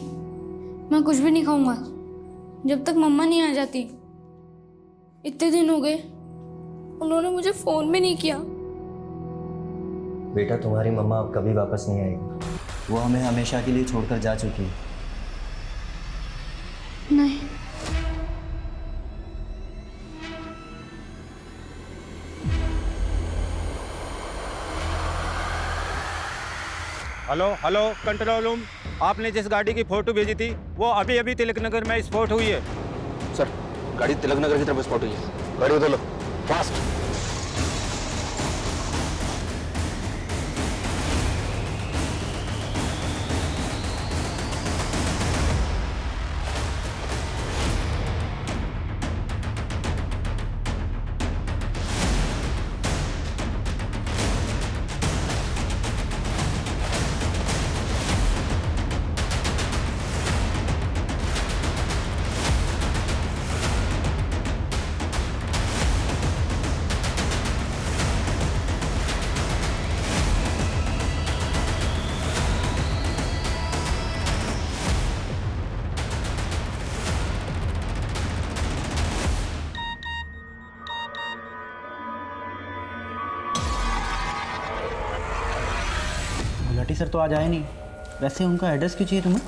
H: मैं कुछ भी नहीं खाऊंगा जब तक मम्मा नहीं आ जाती। इतने दिन हो गए, उन्होंने मुझे फोन भी नहीं किया।
C: बेटा, तुम्हारी मम्मा अब कभी वापस नहीं आएगी। वो हमें हमेशा के लिए छोड़कर जा चुकी है।
H: नहीं।
A: Hello hello, control room. आपने जिस गाड़ी की फोटो भेजी थी वो अभी अभी तिलक नगर में स्पॉट हुई है।
J: सर, गाड़ी तिलक नगर की तरफ स्पॉट हुई है।
L: गाड़ी उधर लो, फास्ट।
O: गुलाटी सर तो आज आए नहीं, वैसे उनका एड्रेस क्यों चाहिए तुम्हें?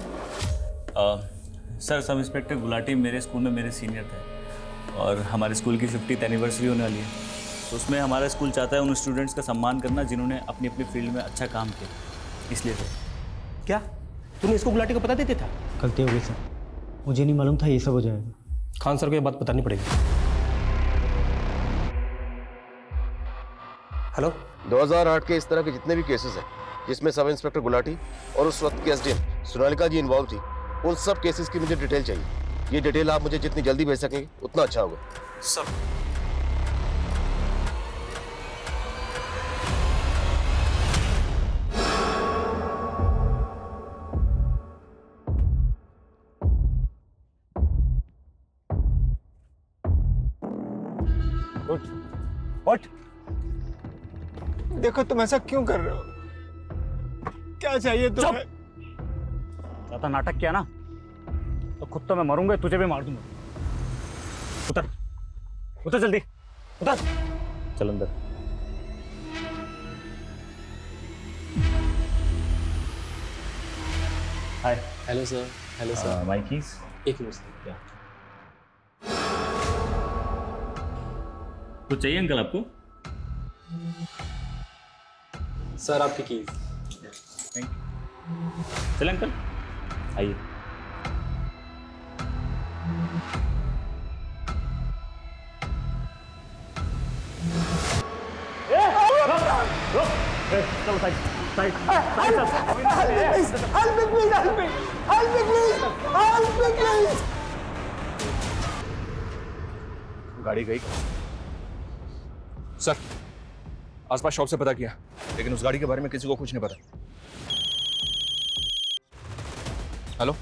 W: सर, सब इंस्पेक्टर गुलाटी मेरे स्कूल में मेरे सीनियर थे और हमारे स्कूल की 50th एनिवर्सरी होने वाली है, तो उसमें हमारा स्कूल चाहता है उन स्टूडेंट्स का सम्मान करना जिन्होंने अपनी अपनी फील्ड में अच्छा काम किया, इसलिए सर।
P: क्या तुमने इसको गुलाटी को पता देते था?
O: गलती हो गई सर, मुझे नहीं मालूम था ये सब हो जाएगा।
P: खान सर को ये बात बतानी पड़ेगी। हेलो,
L: 2008 के इस तरह के जितने भी केसेस हैं जिसमें सब इंस्पेक्टर गुलाटी और उस वक्त की एसडीएम सोनालिका जी इन्वॉल्व थी, उन सब केसेस की मुझे डिटेल चाहिए। ये डिटेल आप मुझे जितनी जल्दी भेज सकेंगे उतना अच्छा होगा।
P: सर,
A: उठ। देखो तुम ऐसा क्यों कर रहे हो? क्या चाहिए तुम्हें?
I: ज्यादा नाटक किया ना तो खुद तो मैं मरूंगा, तुझे भी मार दूंगा। उतर, उतर जल्दी, उतर। चल अंदर। Hi.
P: Hello sir. Hello sir.
I: My keys.
P: एक मिनट सर। क्या
W: कुछ चाहिए अंकल आपको?
P: सर, आपकी कीज।
W: Thank you. चल अंकल, आइए। चलो साइड, साइड,
J: गाड़ी गई सर। आसपास शॉप से पता किया, लेकिन उस गाड़ी के बारे में किसी को कुछ नहीं पता। हेलो,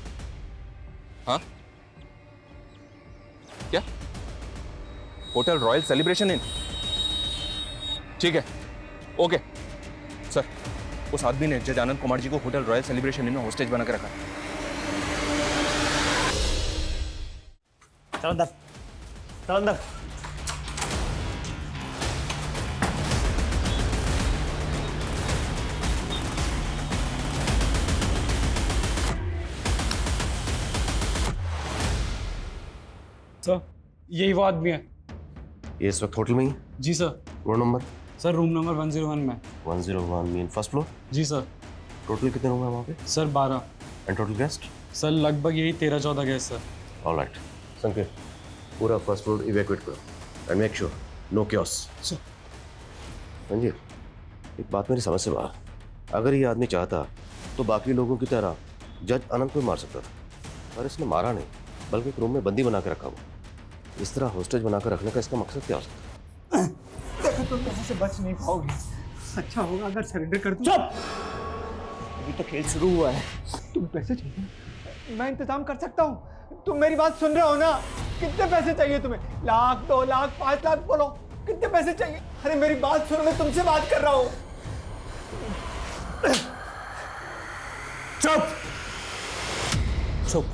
J: हाँ क्या? Hotel royal celebration in? ठीक है, ओके सर। उस आदमी ने जज आनंद कुमार जी को होटल रॉयल सेलिब्रेशन इन में होस्टेज बना के रखा।
I: चल अंदर, चल अंदर।
B: सर, यही वो आदमी है।
L: ये इस वक्त होटल में ही है?
B: जी sir.
L: Room number?
B: Sir, room number 101 में।
L: 101 मीन फर्स्ट फ्लोर?
B: जी सर।
L: टोटल कितने रूम है वहाँ पे?
B: Sir 12।
L: And total guest?
B: Sir लगभग यही 13-14 गेस्ट सर।
L: ऑलराइट संकेत, पूरा फर्स्ट फ्लोर इवैक्यूएट करो and make sure no chaos. Sanjeev, एक बात मेरी समझ से बाहर। अगर ये आदमी चाहता तो बाकी लोगों की तरह जज आनंद को मार सकता था, पर इसने मारा नहीं, बल्कि एक रूम में बंदी बना के रखा हुआ। इस तरह होस्टेज बनाकर रखने का इसका मकसद क्या हो सकता है?
A: देखो तुम कहीं से बच नहीं पाओगे। अच्छा होगा अगर सरेंडर कर दूं।
I: चुप! अभी तो खेल शुरू हुआ है।
A: तुम पैसे चाहिए? मैं इंतजाम कर सकता हूँ। तुम मेरी बात सुन रहे हो ना? कितने पैसे चाहिए तुम्हें? 1 लाख, 2 लाख, 5 लाख? बोलो कितने पैसे चाहिए? अरे मेरी बात सुनो, मैं तुमसे बात कर रहा हूँ।
B: चुप! चुप।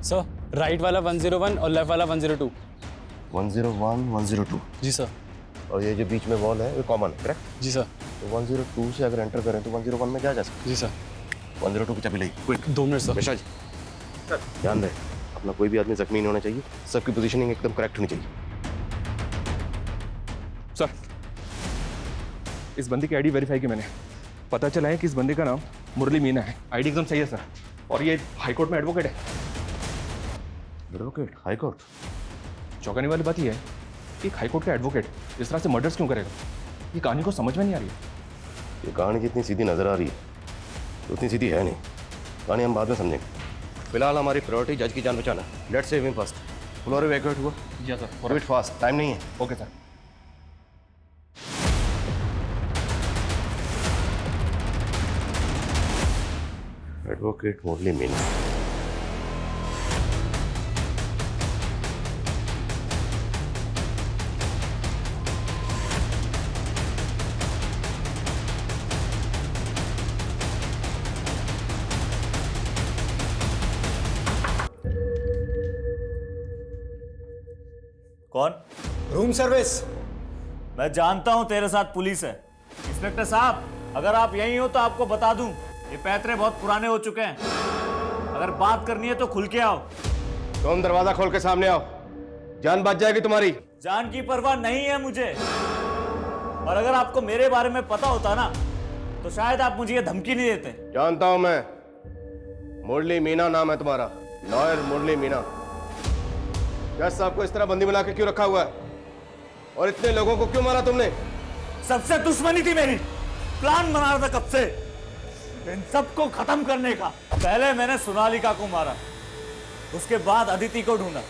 B: सर, राइट वाला 101 और लेफ्ट वाला 102।
L: 101, 102।
B: जी सर।
L: और ये जो बीच में वॉल है वो कॉमन है, करेक्ट?
B: जी सर।
L: तो 102 से अगर एंटर करें तो 101 में क्या जा सकता है?
B: जी सर।
L: 102 की चाबी ली, quick.
B: 2 minute sir.
L: Mishra ji, ध्यान रहे अपना कोई भी आदमी जख्मी नहीं होना चाहिए, सबकी पोजीशनिंग एकदम करेक्ट होनी चाहिए।
J: सर, इस बंदी की आईडी वेरीफाई की मैंने, पता चला है कि इस बंदे का नाम मुरली मीना है। आईडी एकदम सही है सर, और ये हाईकोर्ट में एडवोकेट है।
L: Advocate high court?
J: चौंकाने वाली बात यह है कि एक हाईकोर्ट का एडवोकेट इस तरह से मर्डर्स क्यों करेगा? ये कहानी को समझ में नहीं आ रही है।
L: ये कहानी जितनी सीधी नजर आ रही है उतनी सीधी है नहीं। कहानी हम बाद में समझेंगे। फिलहाल हमारी प्रायोरिटी जज की जान बचाना। Let's save him first. Floor evacuate हुआ?
J: जी सर।
L: फॉरवर्ड फास्ट, टाइम नहीं है।
J: Okay sir.
L: एडवोकेट मुरली मीना।
W: कौन?
U: Room service.
W: मैं जानता हूं तेरे साथ पुलिस है। इंस्पेक्टर साहब, अगर आप यहीं हो तो आपको बता दूं, ये पैतरे बहुत पुराने हो चुके हैं। अगर बात करनी है तो खुल के आओ।
L: तुम दरवाजा खोल के सामने आओ, जान बच जाएगी तुम्हारी।
W: जान की परवाह नहीं है मुझे, और अगर आपको मेरे बारे में पता होता ना तो शायद आप मुझे ये धमकी नहीं देते।
L: जानता हूं मैं, मुरली मीना नाम है तुम्हारा, लॉयर मुरली मीना। जज साहब को इस तरह बंदी बना के क्यों रखा हुआ है, और इतने लोगों को क्यों मारा तुमने?
W: सबसे दुश्मनी थी मेरी, प्लान बना रहा था कब से इन सबको खत्म करने का। पहले मैंने सोनालिका को मारा, उसके बाद अदिति को ढूंढा।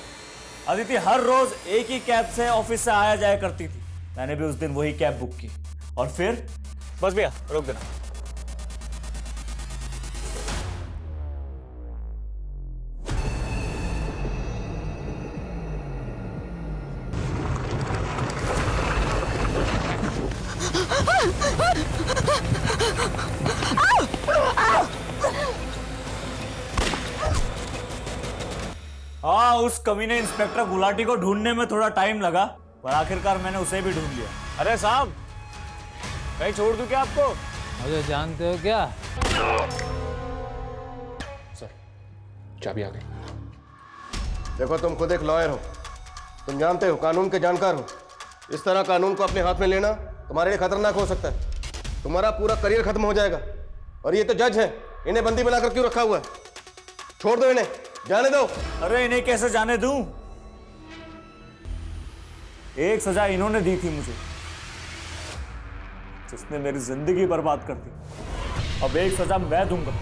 W: अदिति हर रोज एक ही कैब से ऑफिस से आया जाया करती थी, मैंने भी उस दिन वही कैब बुक की। और फिर बस भैया रोक देना। हाँ, उस कमीने इंस्पेक्टर गुलाटी को ढूंढने में थोड़ा टाइम लगा, पर आखिरकार मैंने उसे भी ढूंढ लिया। अरे साहब, कहीं छोड़ दूं क्या आपको?
N: मुझे जानते हो क्या?
J: सर, चाबी आ गई।
L: देखो, तुम खुद एक लॉयर हो, तुम जानते हो, कानून के जानकार हो। इस तरह कानून को अपने हाथ में लेना तुम्हारे लिए खतरनाक हो सकता है। तुम्हारा पूरा करियर खत्म हो जाएगा। और ये तो जज है, इन्हें बंदी बनाकर क्यों रखा हुआ है? छोड़ दो इन्हें, जाने दो।
W: अरे इन्हें कैसे जाने दूं? एक सजा इन्होंने दी थी मुझे, जिसने मेरी जिंदगी बर्बाद कर दी। अब एक सजा मैं दूंगा।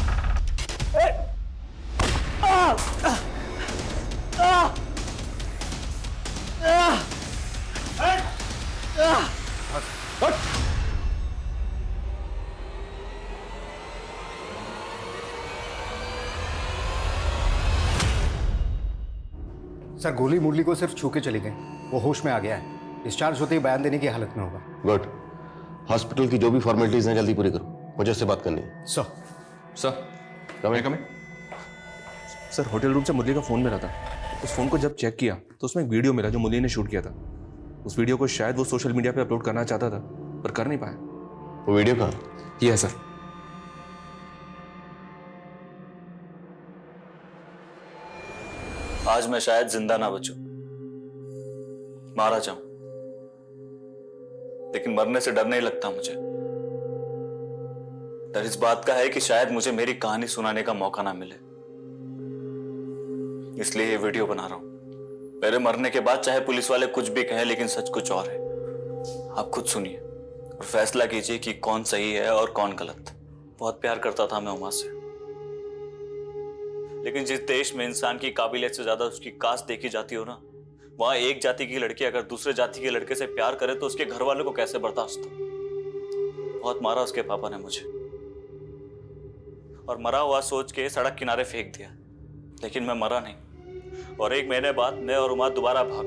E: सर, गोली मुरली को सिर्फ छू के चली गई, वो होश में आ गया है। डिस्चार्ज होते ही बयान देने की हालत में होगा।
L: गुड। हॉस्पिटल की जो भी फॉर्मेलिटीज हैं जल्दी पूरी करो, मुझे उससे बात करनी है।
J: सर कमें। सर, होटल रूम से मुरली का फोन मिला था। उस फोन को जब चेक किया तो उसमें एक वीडियो मिला जो मुरली ने शूट किया था। उस वीडियो को शायद वो सोशल मीडिया पे अपलोड करना चाहता था, पर कर नहीं पाया।
L: वो वीडियो कहाँ?
J: ये है सर।
W: आज मैं शायद जिंदा ना बचूं, मारा जाऊं, लेकिन मरने से डर नहीं लगता मुझे। डर इस बात का है कि शायद मुझे मेरी कहानी सुनाने का मौका ना मिले, इसलिए ये वीडियो बना रहा हूं। मेरे मरने के बाद चाहे पुलिस वाले कुछ भी कहें, लेकिन सच कुछ और है। आप खुद सुनिए और फैसला कीजिए कि कौन सही है और कौन गलत। बहुत प्यार करता था मैं उमा से, लेकिन जिस देश में इंसान की काबिलियत से ज्यादा उसकी कास्ट देखी जाती हो ना, वहां एक जाति की लड़की अगर दूसरे जाति के लड़के से प्यार करे तो उसके घर वालों को कैसे बर्दाश्त हो। बहुत मारा उसके पापा ने मुझे, और मरा हुआ सोच के सड़क किनारे फेंक दिया, लेकिन मैं मरा नहीं। और 1 महीने बाद मैं और उमा दोबारा भाग।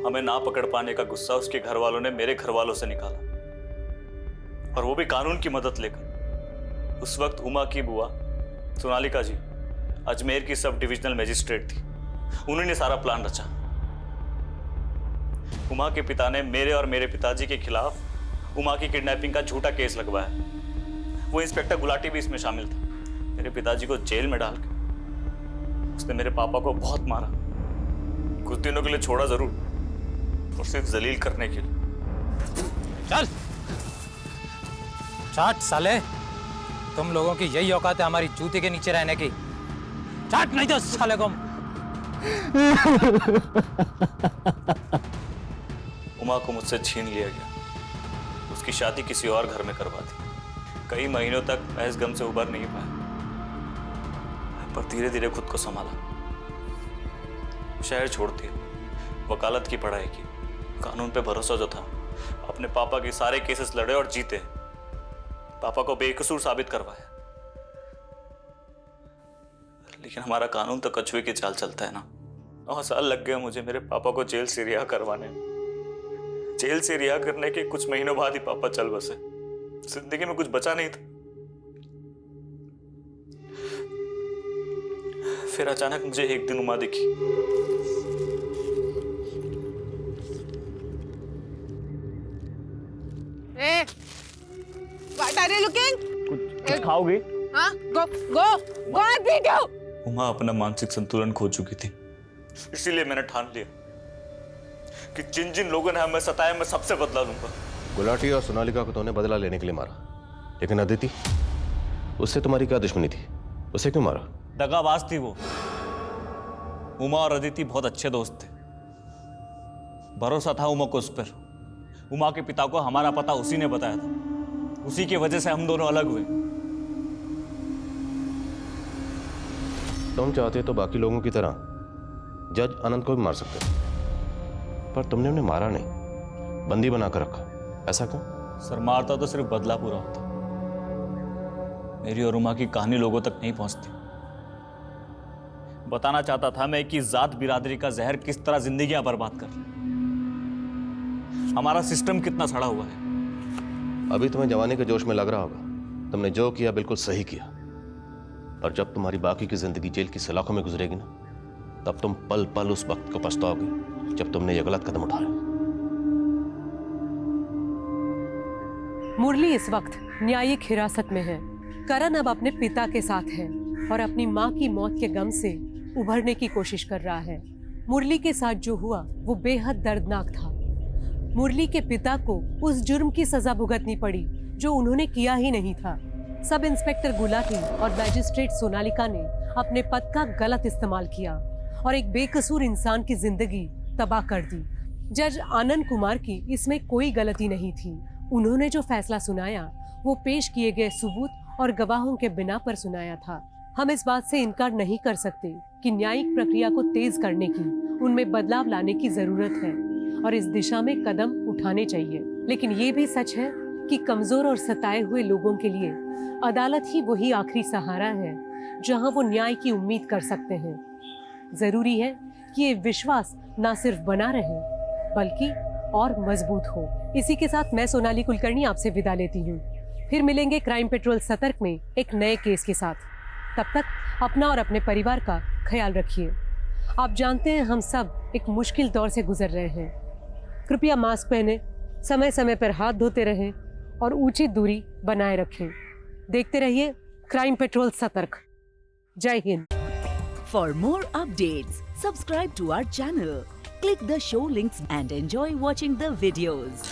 W: हमें ना पकड़ पाने का गुस्सा उसके घर वालों ने मेरे घर वालों से निकाला, और वो भी कानून की मदद लेकर। उस वक्त उमा की बुआ सोनालिका जी अजमेर की सब डिविजनल मजिस्ट्रेट थी, उन्होंने सारा प्लान रचा। उमा के पिता ने मेरे और मेरे पिताजी के खिलाफ उमा की किडनैपिंग का झूठा केस लगवाया। वो इंस्पेक्टर गुलाटी भी इसमें शामिल था। मेरे पिताजी को जेल में डाल के उसने मेरे पापा को बहुत मारा, कुछ दिनों के लिए छोड़ा जरूर, और सिर्फ जलील करने के लिए।
N: चल चाट साले, तुम लोगों की यही औकात है हमारी जूते के नीचे रहने की। चाट नहीं तो साले को।
W: उमा को मुझसे छीन लिया गया, उसकी शादी किसी और घर में करवा दी। कई महीनों तक मैं इस गम से उबर नहीं पाया, पर धीरे धीरे खुद को संभाला। शहर छोड़ दिया, वकालत की पढ़ाई की, कानून पे भरोसा जो था, अपने पापा के सारे केसेस लड़े और जीते, पापा को बेकसूर साबित करवाया। लेकिन हमारा कानून तो कछुए की चाल चलता है ना। 9 साल लग गए मुझे मेरे पापा को जेल से रिहा करवाने में। जेल से रिहा करने के कुछ महीनों बाद ही पापा चल बसे। जिंदगी में कुछ बचा नहीं था। फिर अचानक मुझे एक दिन उमा दिखी।
V: वाट
W: खाओगे?
V: हाँ, go go go and beat you.
W: Uma अपना मानसिक संतुलन खो चुकी थी, इसीलिए मैंने ठान लिया कि जिन जिन लोगों ने हमें सताया मैं सबसे बदला लूंगा।
L: गुलाटी और सोनालिका को तो उन्हें बदला लेने के लिए मारा, लेकिन अदिति, उससे तुम्हारी क्या दुश्मनी थी? उसे क्यों मारा?
W: दगाबाज थी वो। उमा और अदिति बहुत अच्छे दोस्त थे, भरोसा था उमा को उस पर। उमा के पिता को हमारा पता उसी ने बताया था, उसी की वजह से हम दोनों अलग हुए।
L: तुम चाहते तो बाकी लोगों की तरह जज अनंत को भी मार सकते, पर तुमने उन्हें मारा नहीं, बंदी बनाकर रखा। ऐसा क्यों?
W: सर, मारता तो सिर्फ बदला पूरा होता। मेरी और उमा की कहानी लोगों तक नहीं पहुंचती। बताना चाहता था मैं कि जात बिरादरी का जहर किस तरह जिंदगियां बर्बाद कर रहा है, हमारा सिस्टम कितना सड़ा हुआ है।
L: अभी तुम्हें जवानी के जोश में लग रहा होगा, तुमने जो किया बिल्कुल सही किया, पर जब तुम्हारी बाकी की जिंदगी जेल की सलाखों में गुजरेगी ना, तब तुम पल पल उस वक्त को पछताओगे जब तुमने ये गलत कदम उठाया।
D: मुरली इस वक्त न्यायिक हिरासत में है। करण अब अपने पिता के साथ है और अपनी मां की मौत के गम से उभरने की कोशिश कर रहा है। मुरली के साथ जो हुआ वो बेहद दर्दनाक था। मुरली के पिता को उस जुर्म की सजा भुगतनी पड़ी जो उन्होंने किया ही नहीं था। सब इंस्पेक्टर गुलाटी और मैजिस्ट्रेट सोनालिका ने अपने पद का गलत इस्तेमाल किया और एक बेकसूर इंसान की जिंदगी तबाह कर दी। जज आनंद कुमार की इसमें कोई गलती नहीं थी। उन्होंने जो फैसला सुनाया वो पेश किए गए सबूत और गवाहों के बिना पर सुनाया था। हम इस बात से इनकार नहीं कर सकते कि न्यायिक प्रक्रिया को तेज करने की, उनमें बदलाव लाने की जरूरत है और इस दिशा में कदम उठाने चाहिए। लेकिन ये भी सच है कि कमजोर और सताए हुए लोगों के लिए अदालत ही वही आखिरी सहारा है जहां वो न्याय की उम्मीद कर सकते हैं। जरूरी है कि ये विश्वास ना सिर्फ बना रहे बल्कि और मजबूत हो। इसी के साथ मैं सोनाली कुलकर्णी आपसे विदा लेती हूँ। फिर मिलेंगे क्राइम पेट्रोल सतर्क में एक नए केस के साथ। तब तक अपना और अपने परिवार का ख्याल रखिए। आप जानते हैं हम सब एक मुश्किल दौर से गुजर रहे हैं। कृपया मास्क पहने, समय समय पर हाथ धोते रहें और उचित दूरी बनाए रखें। देखते रहिए क्राइम पेट्रोल सतर्क। जय Hind.
F: For more updates, subscribe to our channel, click the show links and enjoy watching the videos.